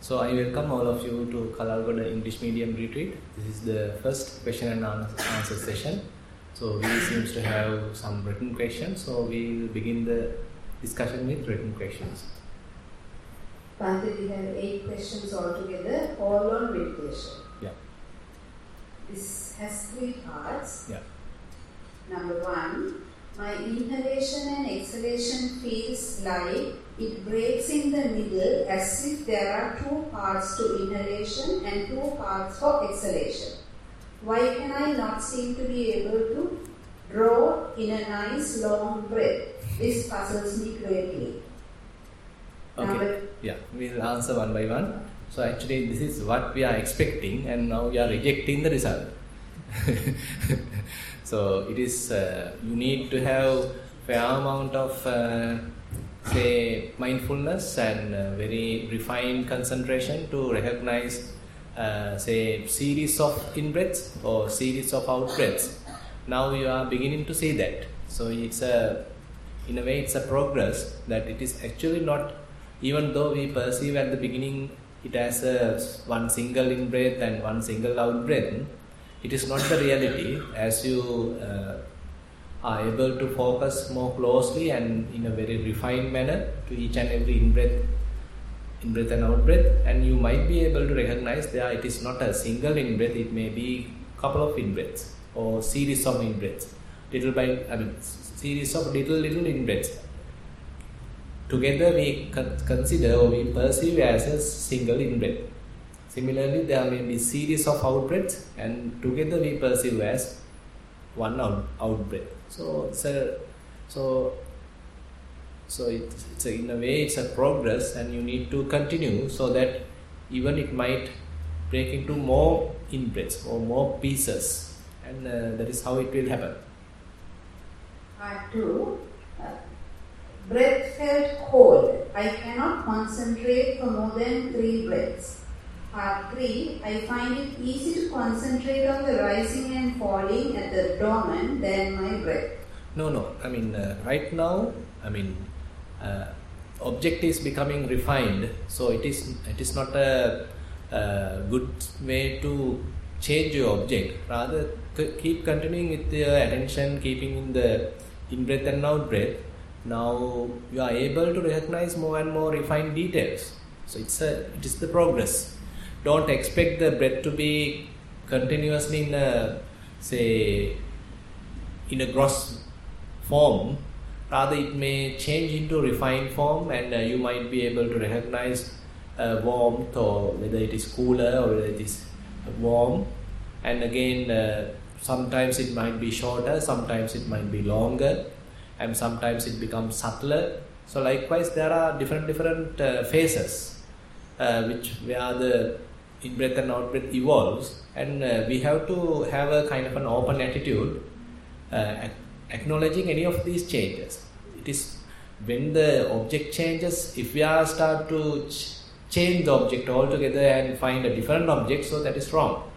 So I welcome all of you to Kalalgoda English Medium Retreat. This is the first question and answer session. So we seems to have some written questions. So we will begin the discussion with written questions. Bhante, we have 8 questions altogether, all on meditation. Yeah. This has 3 parts. Yeah. Number 1, my inhalation and exhalation feels like it breaks in the middle as if there are 2 parts to inhalation and 2 parts for exhalation. Why can I not seem to be able to draw in a nice long breath? This puzzles me greatly. Okay. Yeah, we'll answer one by one. So actually this is what we are expecting and now we are rejecting the result. So it is, you need to have fair amount of say mindfulness and very refined concentration to recognize say series of in-breaths or series of out-breaths. Now you are beginning to see that. So it's in a way it's a progress that it is actually not, even though we perceive at the beginning it as one single in-breath and one single out-breath, it is not the reality. As you are able to focus more closely and in a very refined manner to each and every in-breath and out-breath, and you might be able to recognize there it is not a single in-breath, it may be couple of in-breaths or series of in-breaths, series of little in-breaths. Together we consider or we perceive as a single in-breath. Similarly, there may be series of out-breaths and together we perceive as one out-breath. So it's in a way it's a progress and you need to continue so that even it might break into more in-breaths or more pieces, and that is how it will happen. Part 2. Breath felt cold. I cannot concentrate for more than 3 breaths. Part 3. I find it easy to concentrate on the rising and falling at the abdomen than my breath. No. Right now, object is becoming refined. So it is not a good way to change your object. Rather, keep continuing with your attention, keeping in the in-breath and out-breath. Now you are able to recognize more and more refined details. So it is the progress. Don't expect the breath to be continuously in a gross form. Rather, it may change into refined form, and you might be able to recognize warmth, or whether it is cooler or whether it is warm. And again, sometimes it might be shorter, sometimes it might be longer, and sometimes it becomes subtler. So likewise, there are different phases where the in-breath and out-breath evolves, and we have to have a kind of an open attitude, acknowledging any of these changes. It is when the object changes, if we are start to change the object altogether and find a different object, so that is wrong.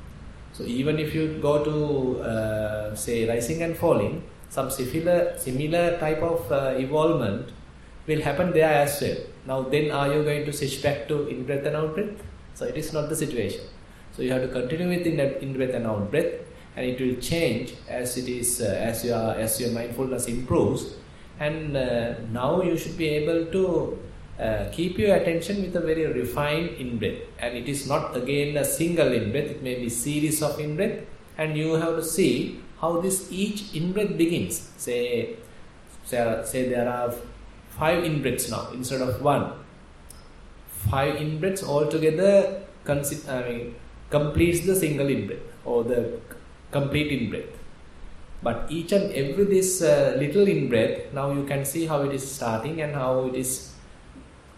So even if you go to say rising and falling, some similar type of evolvement will happen there as well. Now then, are you going to switch back to in-breath and out-breath? So it is not the situation. So you have to continue with in-breath and out-breath, and it will change as it is as your mindfulness improves. And now you should be able to keep your attention with a very refined in-breath. And it is not again a single in-breath, it may be series of in-breath, and you have to see how this each in-breath begins. Say there are 5 in-breaths now instead of 1. 5 in-breaths altogether completes the single in-breath or the complete in-breath. But each and every this little in-breath, now you can see how it is starting and how it is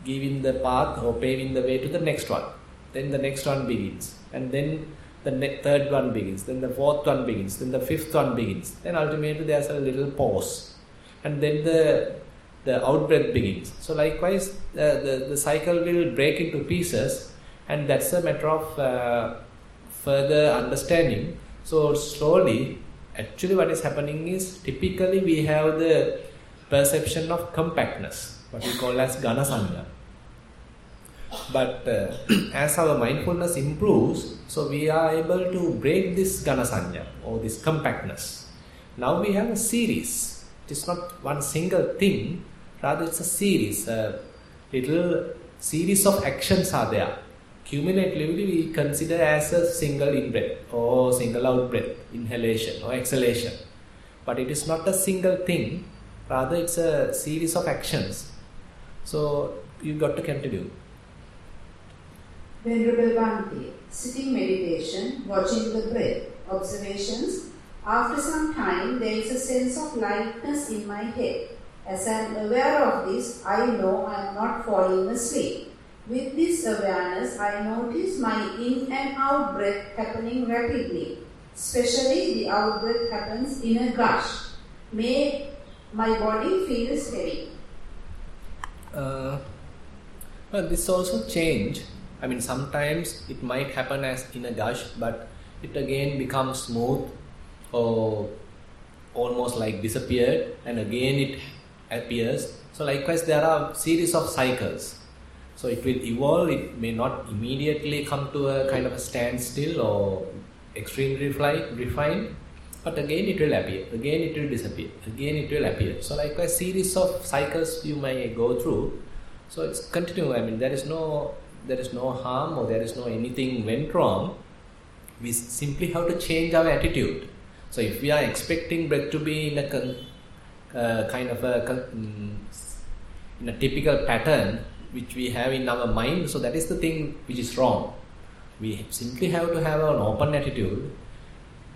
giving the path or paving the way to the next one. Then the next one begins, and then the third one begins, then the fourth one begins, then the fifth one begins. Then ultimately there's a little pause, and then the out-breath begins. So likewise, the cycle will break into pieces, and that's a matter of further understanding. So slowly, actually what is happening is, typically we have the perception of compactness, what we call as Gana Sanya. But as our mindfulness improves, so we are able to break this Gana Sanya or this compactness. Now we have a series. It is not one single thing, rather it's a series. A little series of actions are there. Cumulatively we consider as a single in-breath or single out-breath, inhalation or exhalation. But it is not a single thing, rather it's a series of actions. So you got to continue. Venerable Bhante, sitting meditation, watching the breath, observations. After some time, there is a sense of lightness in my head. As I am aware of this, I know I am not falling asleep. With this awareness, I notice my in and out breath happening rapidly. Especially the out breath happens in a gush. My body feels heavy. Well, this also change. I mean, sometimes it might happen as in a gush, but it again becomes smooth or almost like disappeared, and again it appears. So likewise, there are series of cycles. So it will evolve. It may not immediately come to a kind of a standstill or extremely refined, but again it will appear. Again it will disappear. Again it will appear. So likewise, series of cycles you may go through. So it's continuing. I mean, there is no harm or there is no anything went wrong. We simply have to change our attitude. So if we are expecting breath to be in a in a typical pattern which we have in our mind, so that is the thing which is wrong. We simply have to have an open attitude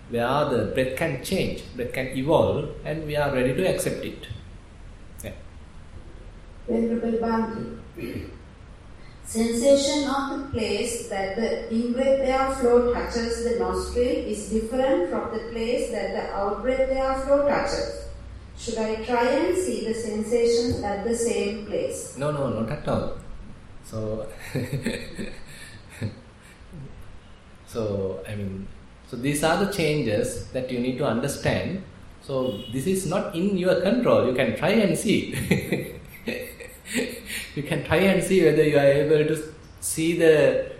where the breath can change, breath can evolve, and we are ready to accept it. Yeah. Venerable Bhante, sensation of the place that the in-breath airflow touches the nostril is different from the place that the out-breath airflow touches. Should I try and see the sensations at the same place? No, not at all. So, so these are the changes that you need to understand. So this is not in your control. You can try and see. You can try and see whether you are able to see the,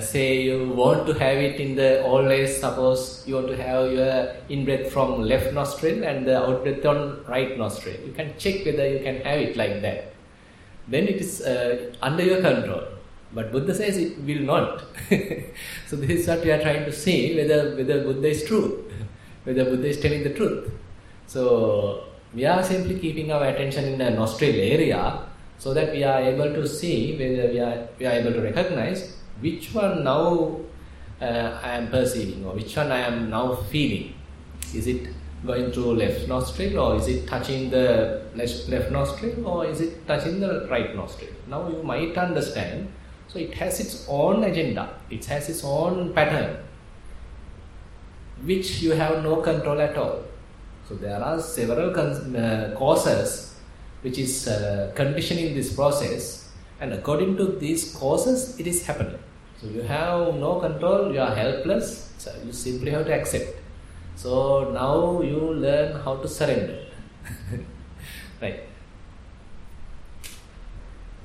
say you want to have it in the always, suppose you want to have your in-breath from left nostril and the out-breath on right nostril. You can check whether you can have it like that. Then it is under your control. But Buddha says it will not. So this is what we are trying to see, whether Buddha is true, whether Buddha is telling the truth. So we are simply keeping our attention in the nostril area, so that we are able to see whether we are able to recognize which one now I am perceiving or which one I am now feeling. Is it going through left nostril, or is it touching the left nostril, or is it touching the right nostril? Now you might understand. So it has its own agenda, it has its own pattern, which you have no control at all. So there are several causes which is conditioning this process, and according to these causes it is happening. So you have no control, you are helpless, so you simply have to accept. So now you learn how to surrender. Right.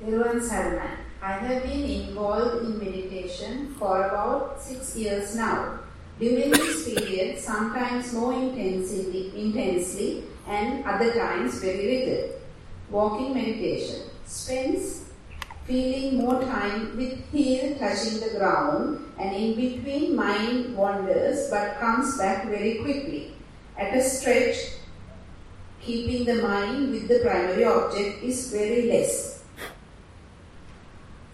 Everyone Sarman, I have been involved in meditation for about 6 years now. During this period, sometimes more intensely and other times very little. Walking meditation spends feeling more time with heel touching the ground, and in between mind wanders but comes back very quickly. At a stretch, keeping the mind with the primary object is very less.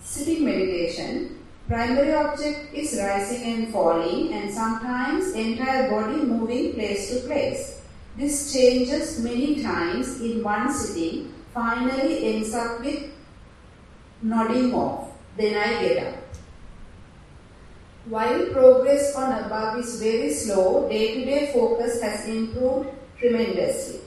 Sitting meditation, primary object is rising and falling, and sometimes entire body moving place to place. This changes many times in one sitting, finally ends up with nodding off. Then I get up. While progress on above is very slow, day-to-day focus has improved tremendously.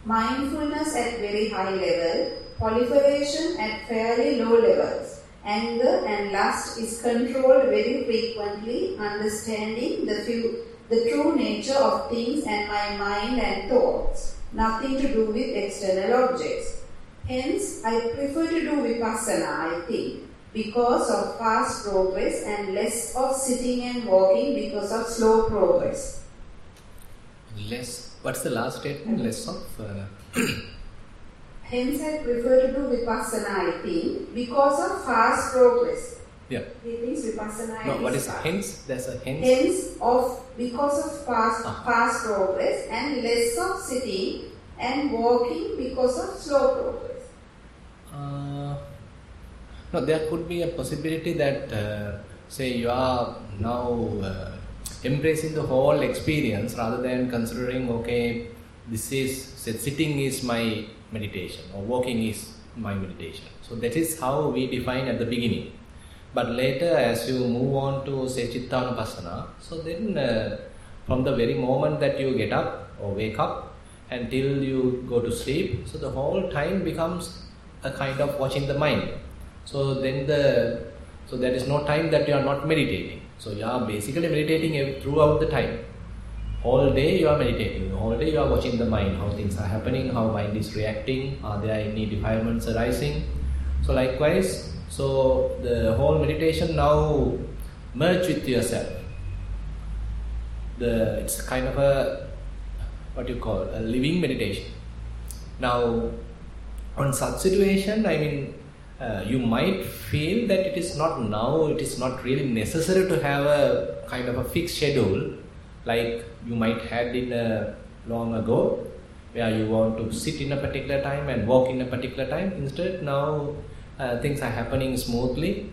Mindfulness at very high level, proliferation at fairly low levels. Anger and lust is controlled very frequently, understanding the true nature of things and my mind and thoughts, nothing to do with external objects. Hence, I prefer to do vipassana, I think. because of fast progress and less of sitting and walking because of slow progress. Less, what's the last statement? Less of? Hence I prefer to do Vipassana, I think, because of fast progress. Yeah. He thinks Vipassana No, what is fast. hence? There's a hence. Because of fast progress and less of sitting and walking because of slow progress. No, there could be a possibility that, say, you are now embracing the whole experience rather than considering, okay, sitting is my meditation or walking is my meditation. So that is how we define at the beginning. But later, as you move on to, say, Chittanupassana, so then from the very moment that you get up or wake up until you go to sleep, so the whole time becomes a kind of watching the mind. So then so there is no time that you are not meditating. So you are basically meditating throughout the time. All day you are meditating. All day you are watching the mind, how things are happening, how mind is reacting, are there any defilements arising. So likewise, so the whole meditation now merge with yourself. It's kind of a living meditation. Now, on such situation, I mean, you might feel that it is not really necessary to have a kind of a fixed schedule like you might had in long ago, where you want to sit in a particular time and walk in a particular time. Instead, now things are happening smoothly,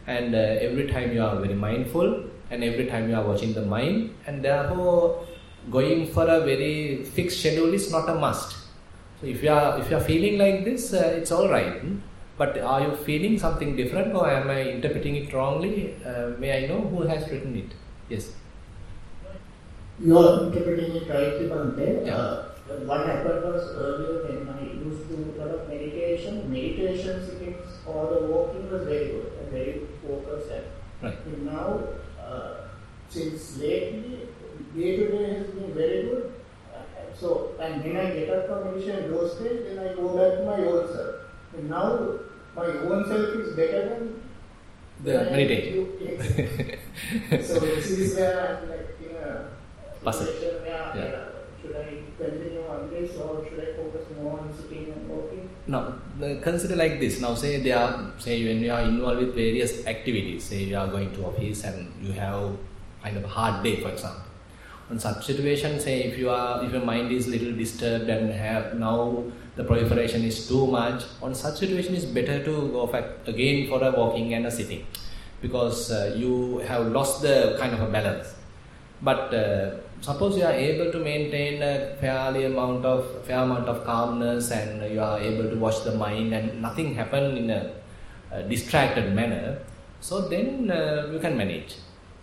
and every time you are very mindful, and every time you are watching the mind, and therefore going for a very fixed schedule is not a must. So if you are feeling like this, it's all right. But are you feeling something different, or am I interpreting it wrongly? May I know who has written it? Yes. You are interpreting it rightly, Bhante. Yeah. What happened was earlier when I used to do a lot of meditation sittings or the walking was very good and very focused. Right. And now, since lately, day to day has been very good. So, and when I get up from meditation those days, then I go back to my old self. And now, my own self is better than the meditation. So this is where I'm like in a puzzle. Yeah. Should I continue on this or should I focus more on sitting and walking? Now, consider like this. Now, say when you are involved with various activities, say you are going to office and you have kind of a hard day, for example. On such situation, say if your mind is little disturbed and have now the proliferation is too much, on such situation it's better to go back again for a walking and a sitting, because you have lost the kind of a balance. But suppose you are able to maintain a fair amount of calmness, and you are able to watch the mind and nothing happen in a distracted manner, so then you can manage.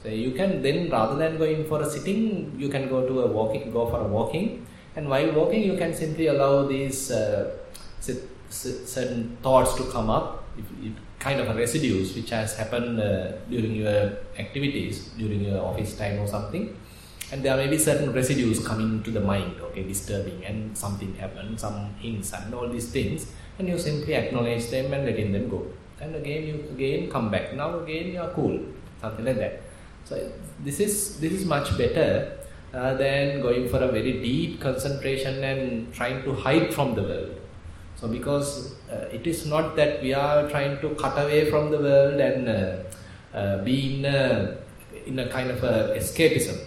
So you can then, rather than going for a sitting, you can go for a walking, and while walking you can simply allow these certain thoughts to come up, kind of a residues which has happened during your activities, during your office time or something, and there may be certain residues coming to the mind, okay, disturbing, and something happened, some hints and all these things, and you simply acknowledge them and letting them go, and again come back. Now again you are cool, something like that. So this is much better than going for a very deep concentration and trying to hide from the world. So because it is not that we are trying to cut away from the world and be in a kind of a escapism.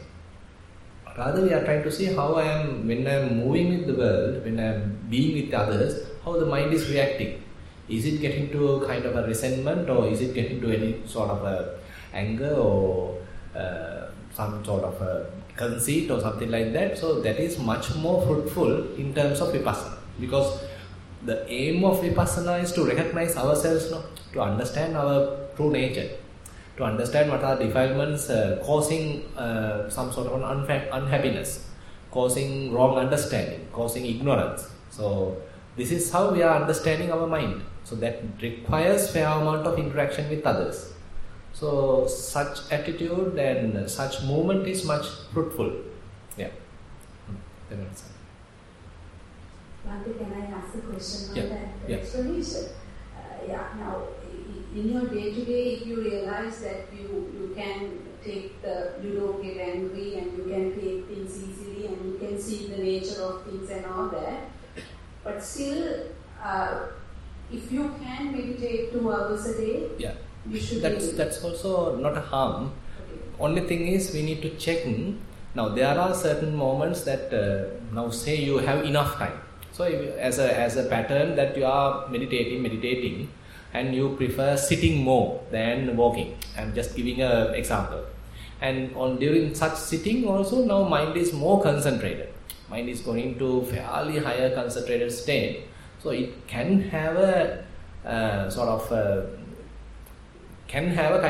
Rather, we are trying to see how when I am moving with the world, when I am being with others, how the mind is reacting. Is it getting to a kind of a resentment, or is it getting to any sort of a anger or some sort of a conceit or something like that? So that is much more fruitful in terms of Vipassana, because the aim of Vipassana is to recognize ourselves, to understand our true nature, to understand what are defilements causing some sort of an unhappiness, causing wrong understanding, causing ignorance. So this is how we are understanding our mind. So that requires fair amount of interaction with others. So such attitude and such movement is much fruitful. Yeah. Bhante, can I ask a question on that Yeah. explanation? Now in your day-to-day, if you realize that you can you don't get angry and you can take things easily and you can see the nature of things and all that, but still, if you can meditate 2 hours a day, you should. That's also not a harm. Okay. Only thing is we need to check. Now there are certain moments that now say you have enough time. So as a pattern that you are meditating, and you prefer sitting more than walking. I'm just giving an example. And during such sitting also, now mind is more concentrated. Mind is going to fairly higher concentrated state. So it can have a kind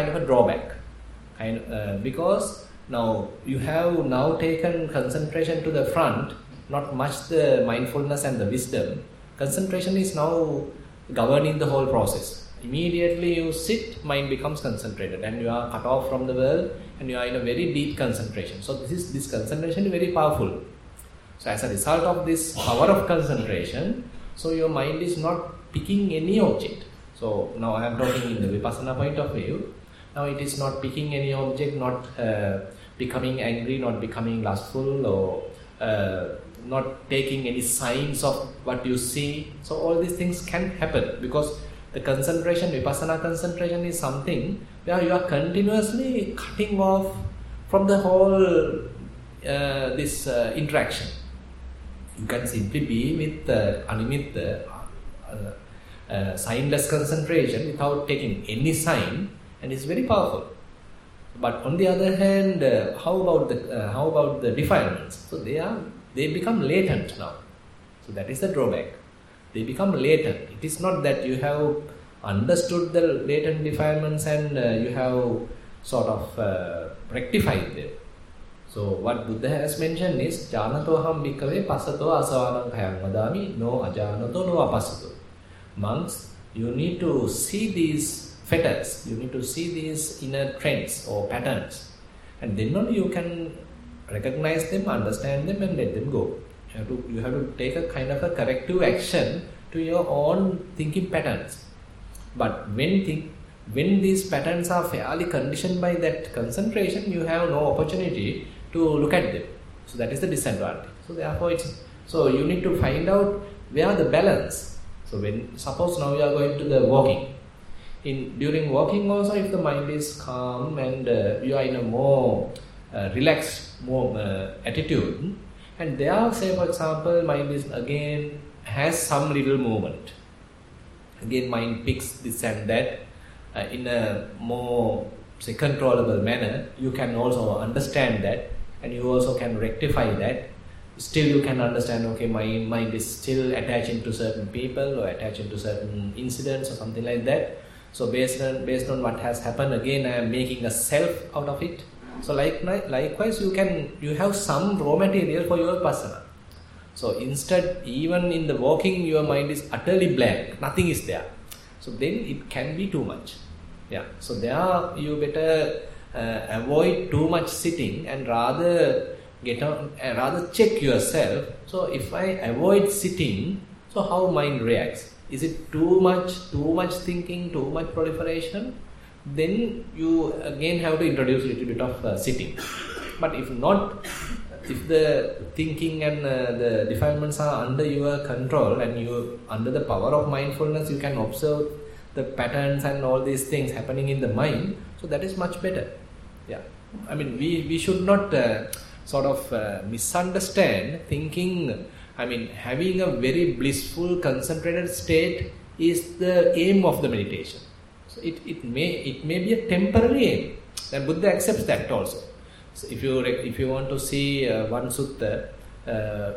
of a drawback. Because now you have now taken concentration to the front, not much the mindfulness and the wisdom. Concentration is now governing the whole process. Immediately you sit, mind becomes concentrated and you are cut off from the world and you are in a very deep concentration. So this concentration is very powerful. So as a result of this power of concentration, so your mind is not picking any object. So now I am talking in the Vipassana point of view. Now it is not picking any object, not becoming angry, not becoming lustful, or not taking any signs of what you see. So all these things can happen because the concentration, Vipassana concentration, is something where you are continuously cutting off from the whole this interaction. You can simply be with animitta, signless concentration without taking any sign, and it's very powerful. But on the other hand, how about the defilements? So they become latent now. So that is the drawback. They become latent. It is not that you have understood the latent defilements and you have sort of rectified them. So what Buddha has mentioned is Janatoham bhikkhave passato asavanam khayam vadami no ajanato no apassato. Monks, you need to see these fetters, you need to see these inner trends or patterns, and then only you can recognize them, understand them, and let them go. You have to take a kind of a corrective action to your own thinking patterns. But when these patterns are fairly conditioned by that concentration, you have no opportunity to look at them. So that is the disadvantage. So therefore, you need to find out where the balance. So suppose now you are going to the walking. During walking also, if the mind is calm and you are in a more relaxed attitude, and there, say for example, mind is again has some little movement. Again, mind picks this and that in a more controllable manner. You can also understand that, and you also can rectify that. Still, you can understand. Okay, my mind is still attaching to certain people or attaching to certain incidents or something like that. So based on what has happened, again I am making a self out of it. So likewise, you have some raw material for your Vipassana. So instead, even in the walking, your mind is utterly blank, nothing is there. So then it can be too much. Yeah. So there you better avoid too much sitting and rather check yourself. So if I avoid sitting, so how mind reacts? Is it too much thinking, too much proliferation? Then you again have to introduce a little bit of sitting. But if not, if the thinking and the defilements are under your control and you under the power of mindfulness, you can observe the patterns and all these things happening in the mind. So that is much better. Yeah, I mean we should not misunderstand thinking. I mean, having a very blissful, concentrated state is the aim of the meditation. So it may be a temporary aim. Then Buddha accepts that also. So if you want to see one sutta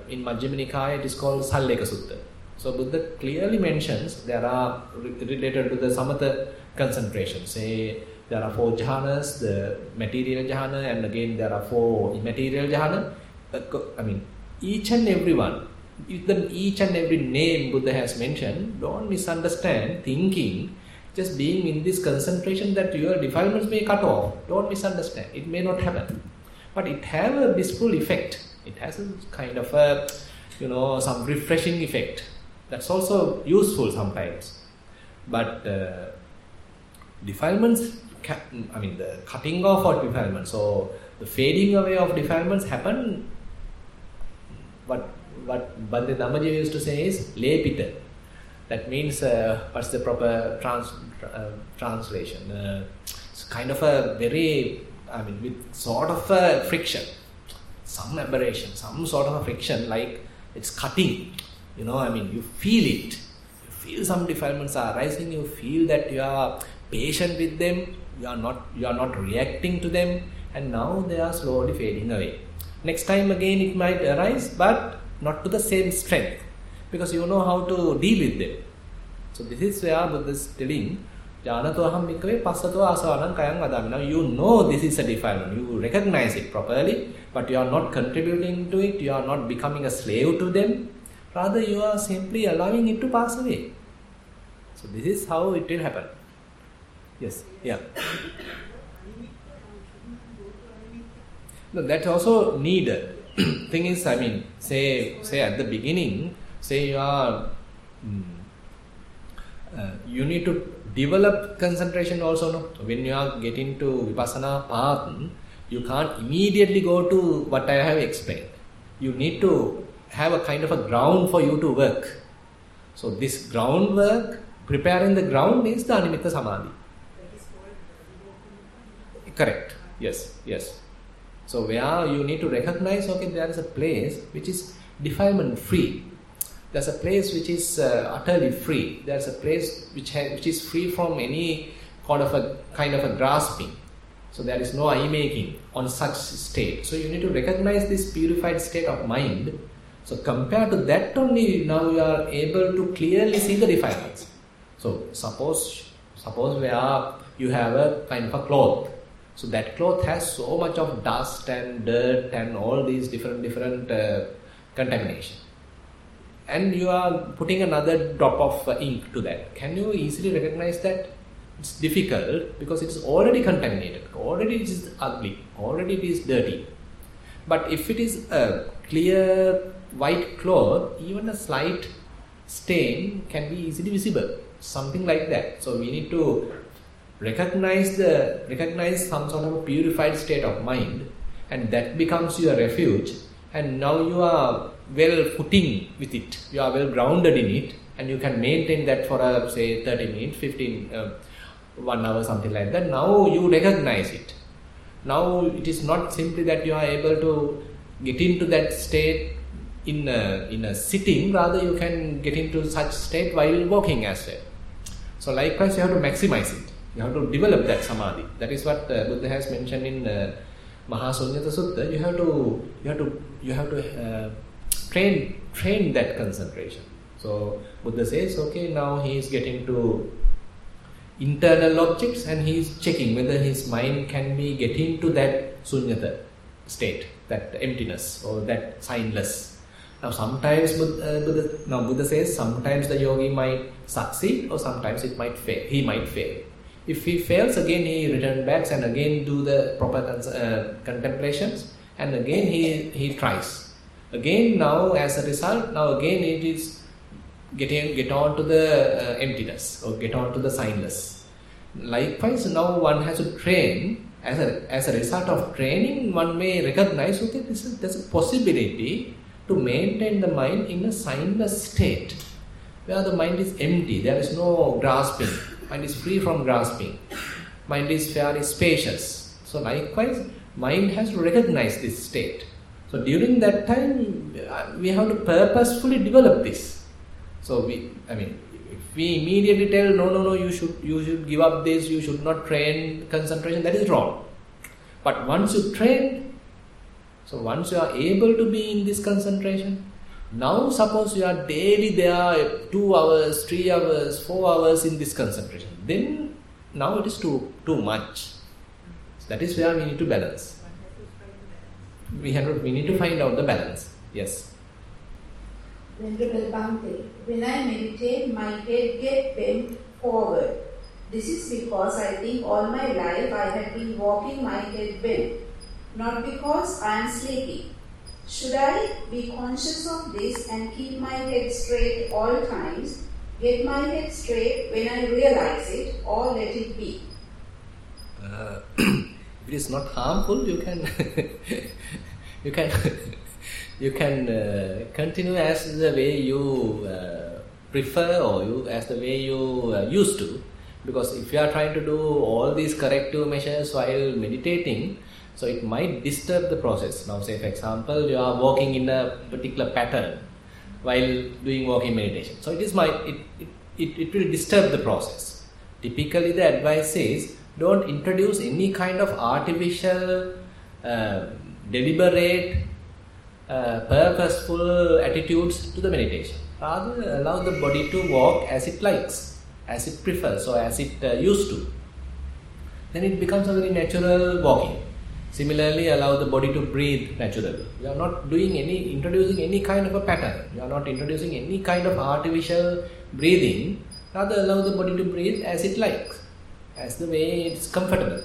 in Majjhima Nikaya, it is called Salleka Sutta. So Buddha clearly mentions there are related to the samatha concentration. Say there are 4 jhanas, the material jhana, and again there are 4 immaterial jhana. I mean, each and every one, each and every name Buddha has mentioned, don't misunderstand thinking just being in this concentration that your defilements may cut off. Don't misunderstand. It may not happen. But it has a blissful effect. It has a kind of a, some refreshing effect. That's also useful sometimes. But defilements, the cutting off of defilements, so the fading away of defilements happen. What Bhante Dhammaji used to say is lepita. That means, what's the proper translation? It's kind of a very, with sort of a friction, some aberration, some sort of a friction, like it's cutting. You feel it. You feel some defilements are arising. You feel that you are patient with them. You are not reacting to them, and now they are slowly fading away. Next time again it might arise, but not to the same strength, because you know how to deal with them. So this is where Buddha is telling, Janato aham bhikkhave passato asavanam kayam vadami. Now you know this is a defilement, you recognize it properly, but you are not contributing to it, you are not becoming a slave to them, rather you are simply allowing it to pass away. So this is how it will happen. Yes, yeah. No, that's also needed. Thing is, say at the beginning, say you are, you need to develop concentration also. No? When you are getting to Vipassana path, you can't immediately go to what I have explained. You need to have a kind of a ground for you to work. So this groundwork, preparing the ground is the Animitta Samadhi. Correct. Yes. So where you need to recognize, okay, there is a place which is defilement free. There's a place which is utterly free. There's a place which is free from any kind of a grasping. So there is no eye making on such state. So you need to recognize this purified state of mind. So compared to that only, now you are able to clearly see the defilements. So suppose where you have a kind of a cloth. So that cloth has so much of dust and dirt and all these different contamination. And you are putting another drop of ink to that. Can you easily recognize that? It's difficult because it's already contaminated. Already it is ugly. Already it is dirty. But if it is a clear white cloth, even a slight stain can be easily visible. Something like that. So we need to recognize some sort of a purified state of mind, and that becomes your refuge, and now you are well footing with it, you are well grounded in it, and you can maintain that for say 30 minutes, 15, 1 hour, something like that. Now you recognize it. Now it is not simply that you are able to get into that state in a sitting, rather you can get into such state while walking as well. So likewise you have to maximize it. You have to develop that samadhi. That is what Buddha has mentioned in Mahasunyata Sutta. You have to train that concentration. So Buddha says, okay, now he is getting to internal objects and he is checking whether his mind can be getting to that sunyata state, that emptiness or that signless. Now sometimes Buddha says sometimes the yogi might succeed or sometimes it might fail. He might fail. If he fails, again he returns back and again do the proper contemplations, and again he tries. Again now as a result, now again it is get on to the emptiness or get on to the signless. Likewise, now one has to train. As a result of training, one may recognize, okay, there's a possibility to maintain the mind in a signless state, where the mind is empty, there is no grasping. Mind is free from grasping. Mind is fairly spacious. So likewise, mind has to recognize this state. So during that time, we have to purposefully develop this. So if we immediately tell, no, you should give up this, you should not train concentration, that is wrong. But once you train, so once you are able to be in this concentration, now suppose you are daily there 2 hours, 3 hours, 4 hours in this concentration, then now it is too much. So that is where we need to balance. We need to find out the balance. Yes. Venerable Bhante, when I meditate, my head gets bent forward. This is because I think all my life I have been walking my head bent, not because I am sleeping. Should I be conscious of this and keep my head straight all times, get my head straight when I realize it, or let it be? it is not harmful, you can you can continue as the way you prefer, or as the way you used to. Because if you are trying to do all these corrective measures while meditating, so it might disturb the process. Now, say for example, you are walking in a particular pattern while doing walking meditation. So it will disturb the process. Typically, the advice is don't introduce any kind of artificial, deliberate, purposeful attitudes to the meditation. Rather, allow the body to walk as it likes, as it prefers, or as it used to. Then it becomes a very natural walking. Similarly, allow the body to breathe naturally. You are not introducing any kind of a pattern. You are not introducing any kind of artificial breathing. Rather, allow the body to breathe as it likes, as the way it's comfortable.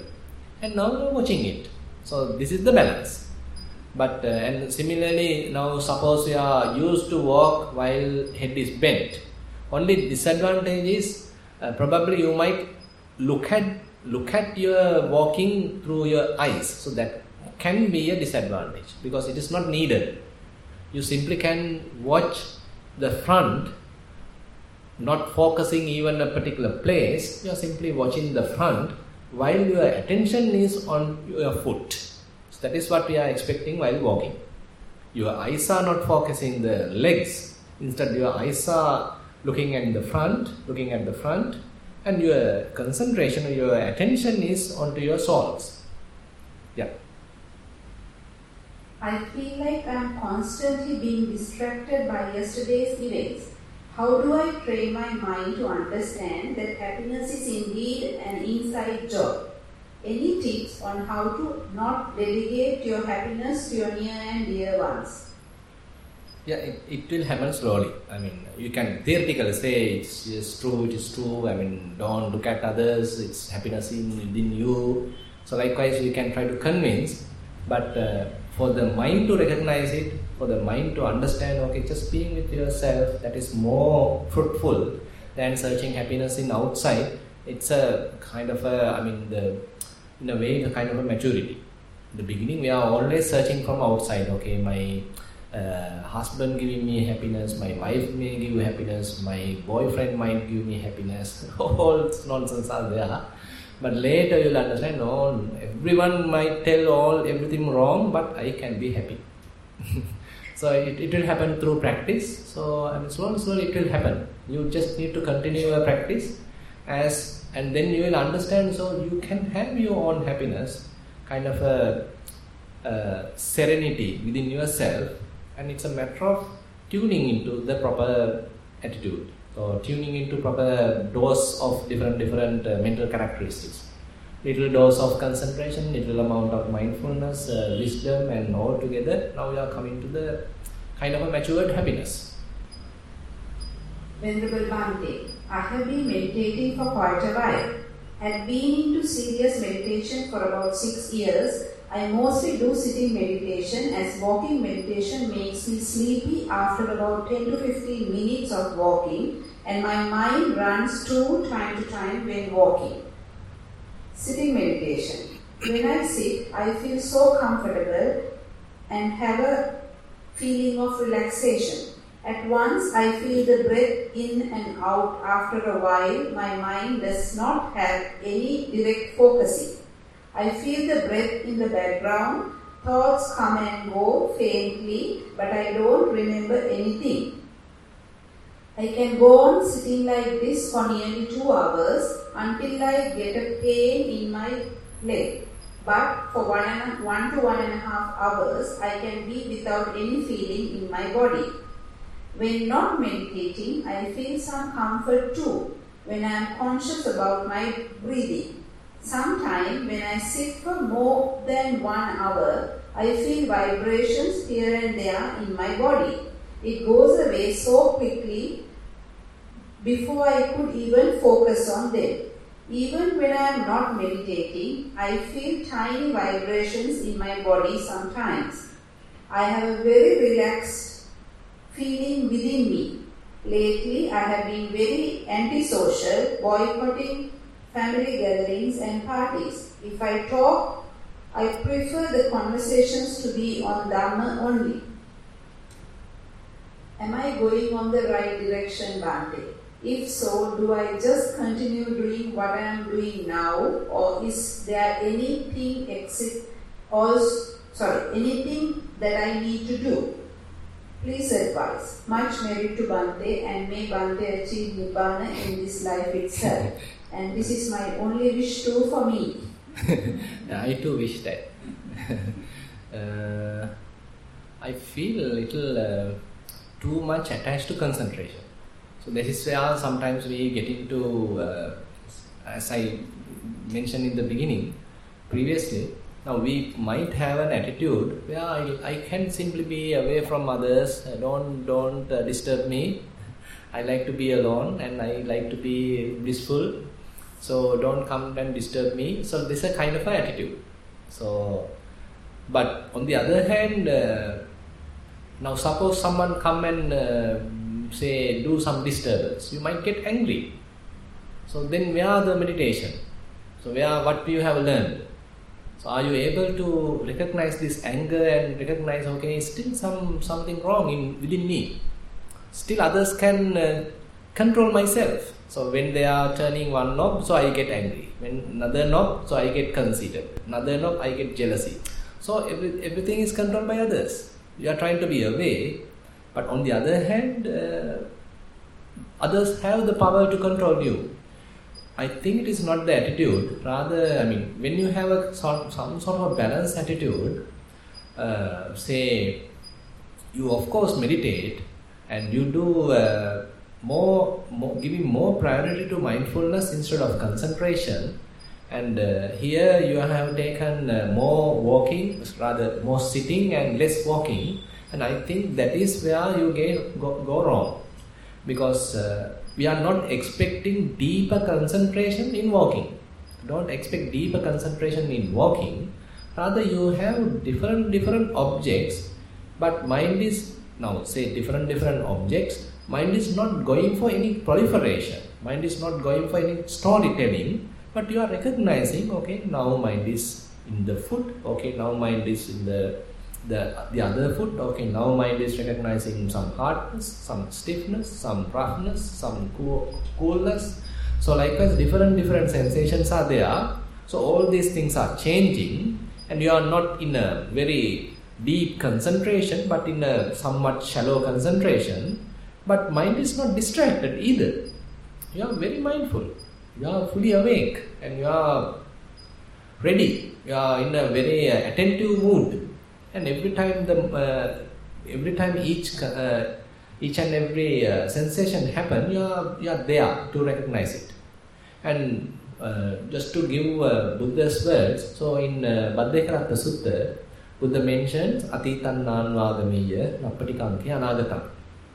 And now you are watching it. So this is the balance. But and similarly, now suppose you are used to walk while head is bent. Only disadvantage is probably you might look at your walking through your eyes. So that can be a disadvantage because it is not needed. You simply can watch the front, not focusing even a particular place. You are simply watching the front while your attention is on your foot. So that is what we are expecting while walking. Your eyes are not focusing the legs. Instead, your eyes are looking at the front, and your concentration, your attention is onto your soles. Yeah. I feel like I am constantly being distracted by yesterday's events. How do I train my mind to understand that happiness is indeed an inside job? Any tips on how to not delegate your happiness to your near and dear ones? Yeah, it will happen slowly. I mean, you can theoretically say it is true. I mean, don't look at others, it's happiness within you. So likewise, you can try to convince, but for the mind to recognize it, for the mind to understand, okay, just being with yourself, that is more fruitful than searching happiness in outside. It's a kind of in a way, a kind of a maturity. In the beginning, we are always searching from outside. Okay, my husband giving me happiness, my wife may give happiness, my boyfriend might give me happiness. All nonsense are there. But later you'll understand, no, everyone might tell everything wrong, but I can be happy. So it will happen through practice. So slowly it will happen. You just need to continue your practice and then you will understand. So you can have your own happiness, kind of a serenity within yourself, and it's a matter of tuning into the proper attitude, or tuning into proper dose of different mental characteristics. Little dose of concentration, little amount of mindfulness, wisdom, and all together. Now we are coming to the kind of a matured happiness. Venerable Bhante, I have been meditating for quite a while. Had been into serious meditation for about 6 years. I mostly do sitting meditation, as walking meditation makes me sleepy after about 10 to 15 minutes of walking, and my mind runs too time to time when walking. Sitting meditation. When I sit, I feel so comfortable and have a feeling of relaxation. At once, I feel the breath in and out. After a while, my mind does not have any direct focusing. I feel the breath in the background. Thoughts come and go faintly, but I don't remember anything. I can go on sitting like this for nearly 2 hours until I get a pain in my leg. But for 1 to 1.5 hours, I can be without any feeling in my body. When not meditating, I feel some comfort too when I am conscious about my breathing. Sometimes when I sit for more than 1 hour, I feel vibrations here and there in my body. It goes away so quickly before I could even focus on them. Even when I am not meditating, I feel tiny vibrations in my body sometimes. I have a very relaxed feeling within me. Lately, I have been very antisocial, boycotting family gatherings and parties. If I talk I prefer the conversations to be on Dhamma only. Am I going on the right direction, Bhante? If so, do I just continue doing what I am doing now, or is there anything anything that I need to do? Please advise. Much merit to Bhante, and may Bhante achieve Nibbana in this life itself. And this is my only wish too for me. I too wish that. I feel a little too much attached to concentration. So this is where sometimes we get into, as I mentioned in the beginning, previously, now we might have an attitude where I can simply be away from others, don't disturb me, I like to be alone and I like to be blissful, so don't come and disturb me. So this is a kind of an attitude. So, but on the other hand, now suppose someone come and say do some disturbance, you might get angry. So then where the meditation? So what you have learned? So are you able to recognize this anger and recognize, okay, still something wrong within me. Still others can control myself. So when they are turning one knob, so I get angry. When another knob, so I get conceited. Another knob, I get jealousy. So everything is controlled by others. You are trying to be away, but on the other hand, others have the power to control you. I think it is not the attitude. Rather, when you have some sort of a balanced attitude, say you of course meditate and you do giving more priority to mindfulness instead of concentration. And here you have taken more walking, rather more sitting and less walking. And I think that is where you go wrong. Because we are not expecting deeper concentration in walking. Don't expect deeper concentration in walking. Rather you have different objects, but mind is, now say different objects, mind is not going for any proliferation. Mind is not going for any storytelling, but you are recognizing, okay, now mind is in the foot, okay, now mind is in the other foot, okay, now mind is recognizing some hardness, some stiffness, some roughness, some coolness. So likewise different sensations are there. So all these things are changing and you are not in a very deep concentration but in a somewhat shallow concentration. But mind is not distracted either. You are very mindful. You are fully awake and you are ready. You are in a very attentive mood. And every time each and every sensation happen, you are there to recognize it. And just to give Buddha's words, so in Baddekaratta Sutta, Buddha mentions Atitan Nanvagamiya Nappatikanke Anagatam.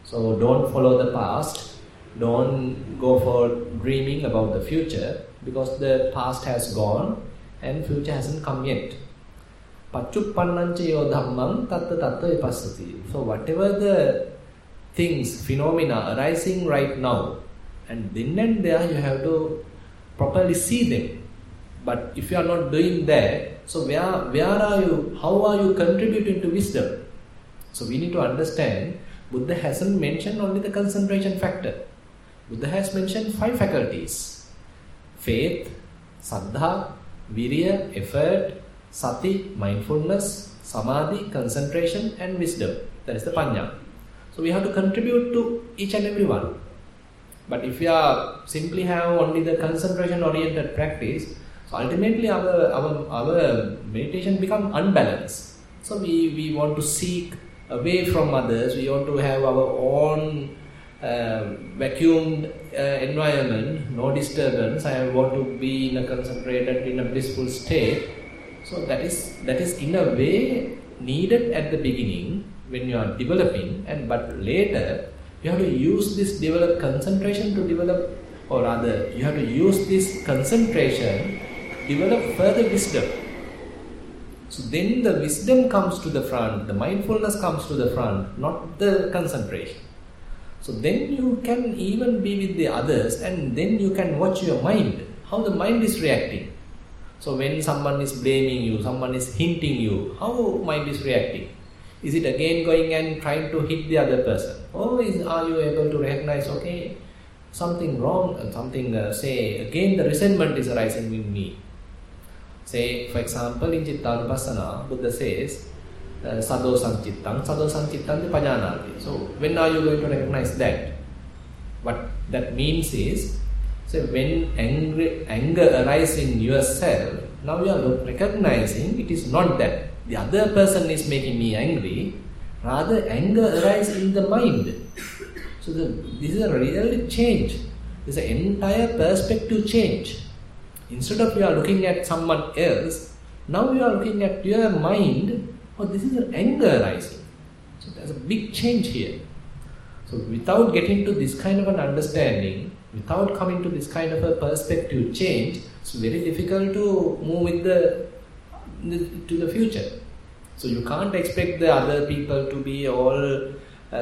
So don't follow the past, don't go for dreaming about the future, because the past has gone and future hasn't come yet. Paccupannancayo dhammam tatta tatta vipassati. So whatever the things, phenomena arising right now, and then and there you have to properly see them. But if you are not doing that, so where are you? How are you contributing to wisdom? So we need to understand, Buddha hasn't mentioned only the concentration factor. Buddha has mentioned 5 faculties: faith, saddha, virya, effort, sati, mindfulness, samadhi, concentration, and wisdom. That is the panya. So we have to contribute to each and every one. But if we are simply have only the concentration oriented practice, so ultimately our meditation becomes unbalanced. So we want to seek away from others, we want to have our own vacuumed environment, no disturbance. I want to be in a concentrated, in a blissful state. So that is in a way needed at the beginning when you are developing, but later you have to use this developed concentration to develop, or rather you have to use this concentration develop further wisdom. So then the wisdom comes to the front, the mindfulness comes to the front, not the concentration. So then you can even be with the others, and then you can watch your mind, how the mind is reacting. So when someone is blaming you, someone is hinting you, how mind is reacting? Is it again going and trying to hit the other person? Or are you able to recognize, okay, something wrong, say, again the resentment is arising in me. Say, for example, in Chittanupassana, Buddha says, Sado Sanchittang Pajanati. So, when are you going to recognize that? What that means is, so when anger arises in yourself, now you are recognizing it is not that the other person is making me angry, rather anger arises in the mind. So this is a real change. This is an entire perspective change. Instead of you are looking at someone else, now you are looking at your mind. Oh, this is an anger arising. So there's a big change here. So without getting to this kind of an understanding, without coming to this kind of a perspective change, it's very difficult to move with to the future. So you can't expect the other people to be all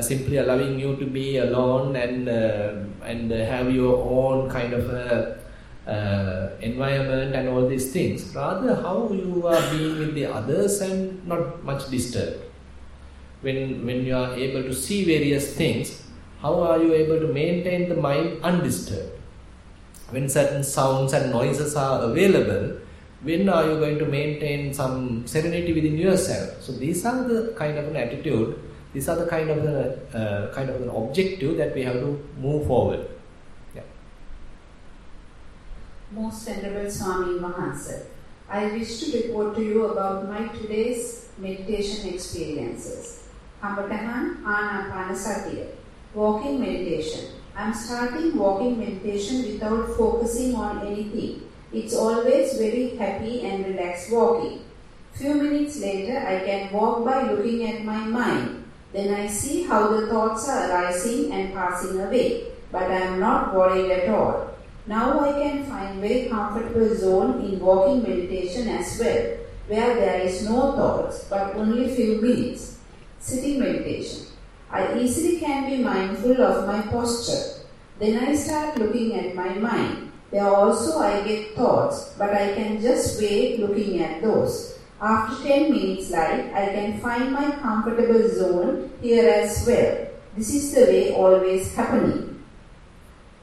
simply allowing you to be alone and have your own kind of environment and all these things. Rather, how you are being with the others and not much disturbed. When you are able to see various things, how are you able to maintain the mind undisturbed? When certain sounds and noises are available, when are you going to maintain some serenity within yourself? So these are the kind of an attitude, these are the kind of an objective that we have to move forward. Yeah. Most Venerable Swami Mahansa, I wish to report to you about my today's meditation experiences. Kamatahan Anapanasatiya, walking meditation. I am starting walking meditation without focusing on anything. It's always very happy and relaxed walking. Few minutes later, I can walk by looking at my mind. Then I see how the thoughts are arising and passing away, but I am not worried at all. Now I can find very comfortable zone in walking meditation as well, where there is no thoughts, but only few minutes. Sitting meditation. I easily can be mindful of my posture. Then I start looking at my mind. There also I get thoughts, but I can just wait looking at those. After 10 minutes I can find my comfortable zone here as well. This is the way always happening.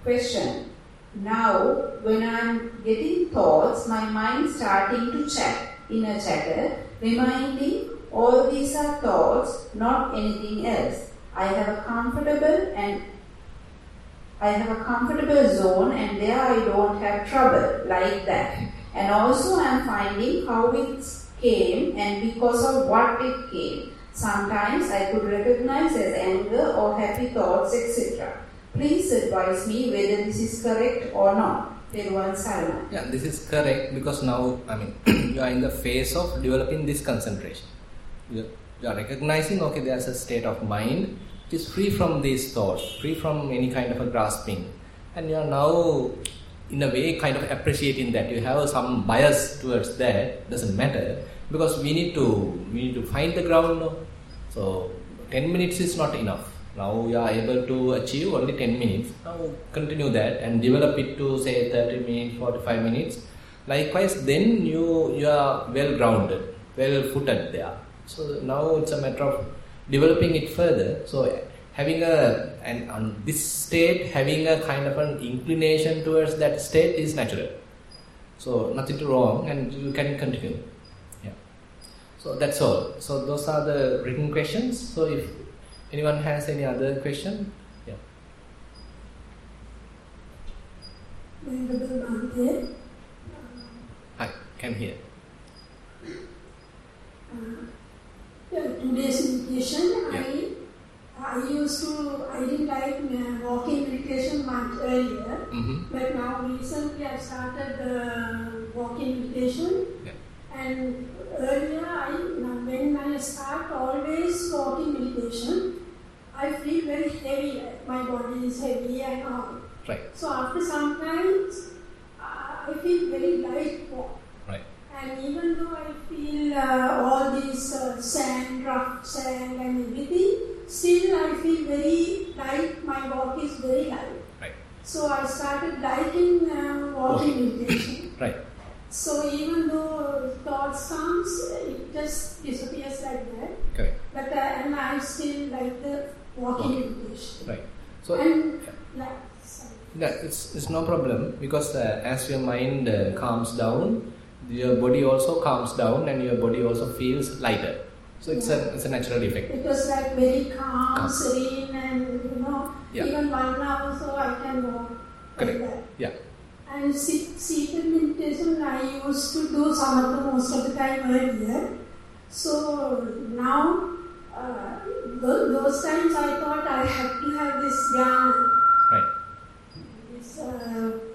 Question. Now when I am getting thoughts, my mind starting to chat, inner chatter, reminding all these are thoughts, not anything else. I have a comfortable zone and there I don't have trouble like that. And also I am finding how it came and because of what it came. Sometimes I could recognize as anger or happy thoughts, etc. Please advise me whether this is correct or not. Thero Sarana. Yeah, this is correct because now, you are in the phase of developing this concentration. You are recognizing, okay, there's a state of mind which is free from these thoughts, free from any kind of a grasping. And you are now, in a way, kind of appreciating that. You have some bias towards that, doesn't matter, because we need to find the ground now. So 10 minutes is not enough. Now we are able to achieve only 10 minutes. Now continue that and develop it to say 30 minutes, 45 minutes. Likewise, then you are well grounded, well footed there. So now it's a matter of developing it further. So having on this state, having a kind of an inclination towards that state is natural. So nothing wrong and you can continue. Yeah. So that's all. So those are the written questions. So if anyone has any other question? Yeah. Hi, come here. Today's meditation, Yeah. I didn't like walking meditation much earlier, but now recently I started walking meditation. Yeah. And earlier, when I start always walking meditation, I feel very heavy, my body is heavy and all. Right. So after some time, I feel very light walk. Right. And even though I feel all this sand, rough sand and everything, still I feel very light, my walk is very light. Right. So I started liking walking meditation. Right. So even though thoughts comes, it just disappears like that. Correct. But and I still like the walking meditation. Right. So And it's no problem, because as your mind calms down, your body also calms down and your body also feels lighter. So it's a natural effect. It was like very calm, serene, and even 1 hour so I can walk. Correct. Like that. Yeah. And seated meditation, I used to do samatha most of the time earlier. So now, those times I thought I had to have this jhana. Right. This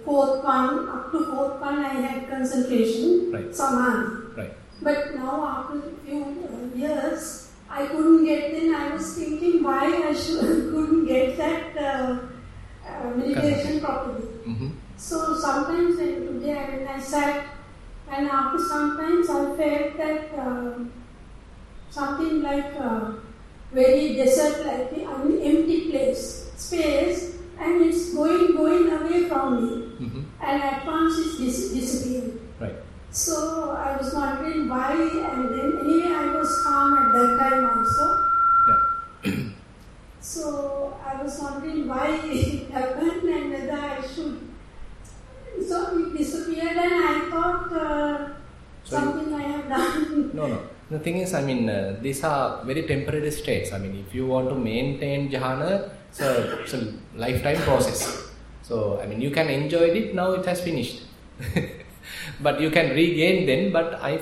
fourth one, up to fourth one I had concentration, Right. samadhi. Right. But now after a few years, I couldn't get, then I was thinking why I couldn't get that meditation properly. Mm-hmm. So sometimes when I sat, and after sometimes I felt that something like very desert, like an empty space, and it's going away from me. Mm-hmm. And at once it's disappearing. Right. So I was wondering why, and then anyway I was calm at that time also. Yeah. So I was wondering why it happened and whether I should. So it disappeared, and I thought something I have done. No. The thing is, these are very temporary states. If you want to maintain jhana, it's a lifetime process. So, you can enjoy it, now it has finished. But you can regain then, but I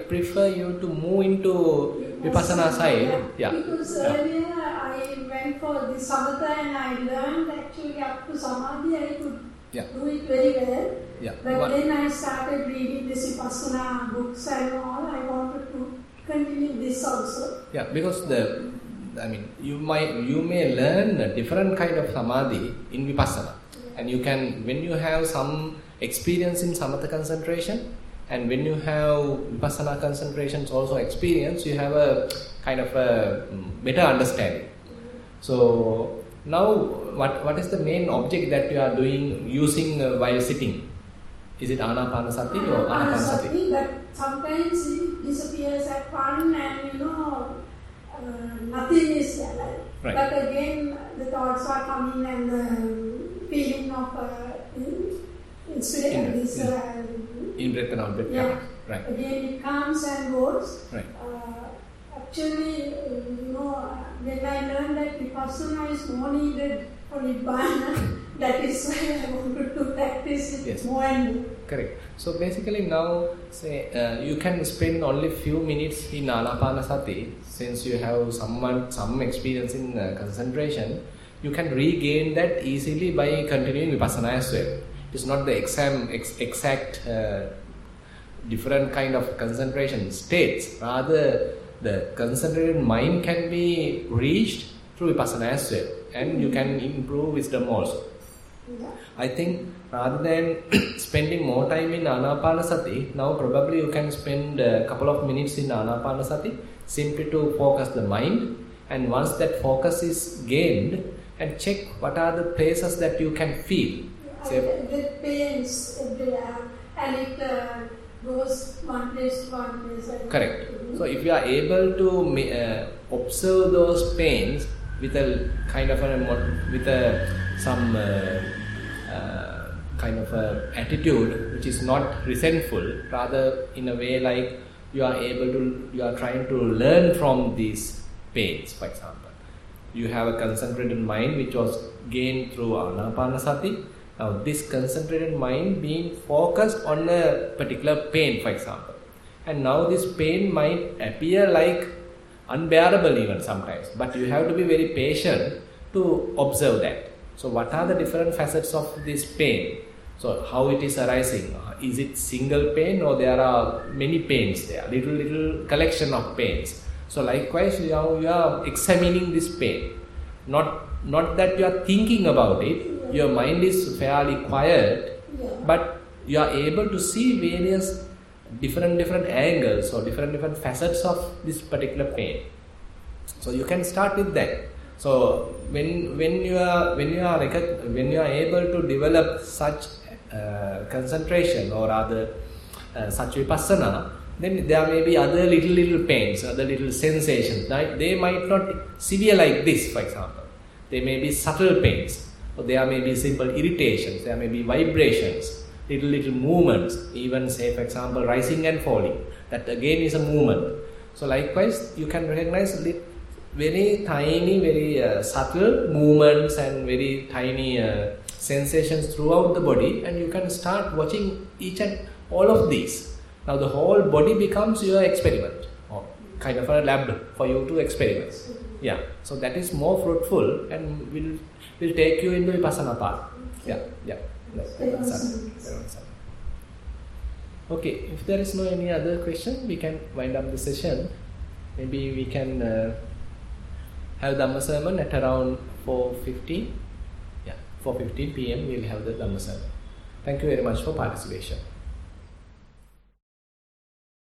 prefer you to move into Vipassana side. Yeah. Because earlier I went for the samatha and I learned actually up to samadhi I could do it very well. Yeah. But then I started reading the Vipassana books and all. I wanted to continue this also. Yeah, because you may learn a different kind of samadhi in Vipassana. And you can, when you have some experience in samatha concentration, and when you have Vipassana concentrations also experience, you have a kind of a better understanding. So now, what is the main object that you are using while sitting? Is it anapanasati or anapanasati? But sometimes it disappears at one, and nothing is there. Right. But again, the thoughts are coming, and the feeling of in breath and out breath. Yeah. Right. Again, it comes and goes. Right. Actually, when I learned that Vipassana is more needed for Nibbana, that is why I wanted to practice it more and more. Correct. So basically now, say you can spend only few minutes in Anapanasati, since you have some experience in concentration, you can regain that easily by continuing Vipassana as well. It's not the exact different kind of concentration states, rather the concentrated mind can be reached through Vipassana as well, and you can improve wisdom also. Yeah. I think rather than spending more time in Anapanasati, now probably you can spend a couple of minutes in Anapanasati simply to focus the mind, and once that focus is gained, and check what are the places that you can feel. I get pains everywhere, and it goes one place to one place. Correct. So if you are able to observe those pains with a kind of some kind of a attitude which is not resentful, rather in a way like you are trying to learn from these pains. For example, you have a concentrated mind which was gained through Anapanasati. Now this concentrated mind being focused on a particular pain, for example, and now this pain might appear like unbearable even sometimes, but you have to be very patient to observe that. So what are the different facets of this pain? So how it is arising? Is it single pain, or there are many pains there, little collection of pains? So likewise, you are examining this pain, not that you are thinking about it. Your mind is fairly quiet, but you are able to see various different angles or different facets of this particular pain. So you can start with that. So when you are able to develop such concentration, or rather such vipassana, then there may be other little pains, other little sensations. Right? They might not be severe like this, for example. They may be subtle pains, or there may be simple irritations, there may be vibrations, little movements, even say for example rising and falling. That again is a movement. So likewise, you can recognize very tiny, very subtle movements and very tiny sensations throughout the body, and you can start watching each and all of these. Now the whole body becomes your experiment, or kind of a lab for you to experiment. Yeah, so that is more fruitful and will take you into Vipassana path. Yeah. Okay, if there is no any other question, we can wind up the session. Maybe we can have Dhamma sermon at around 4:15. Yeah, 4:15 p.m. we will have the Dhamma sermon. Thank you very much for participation.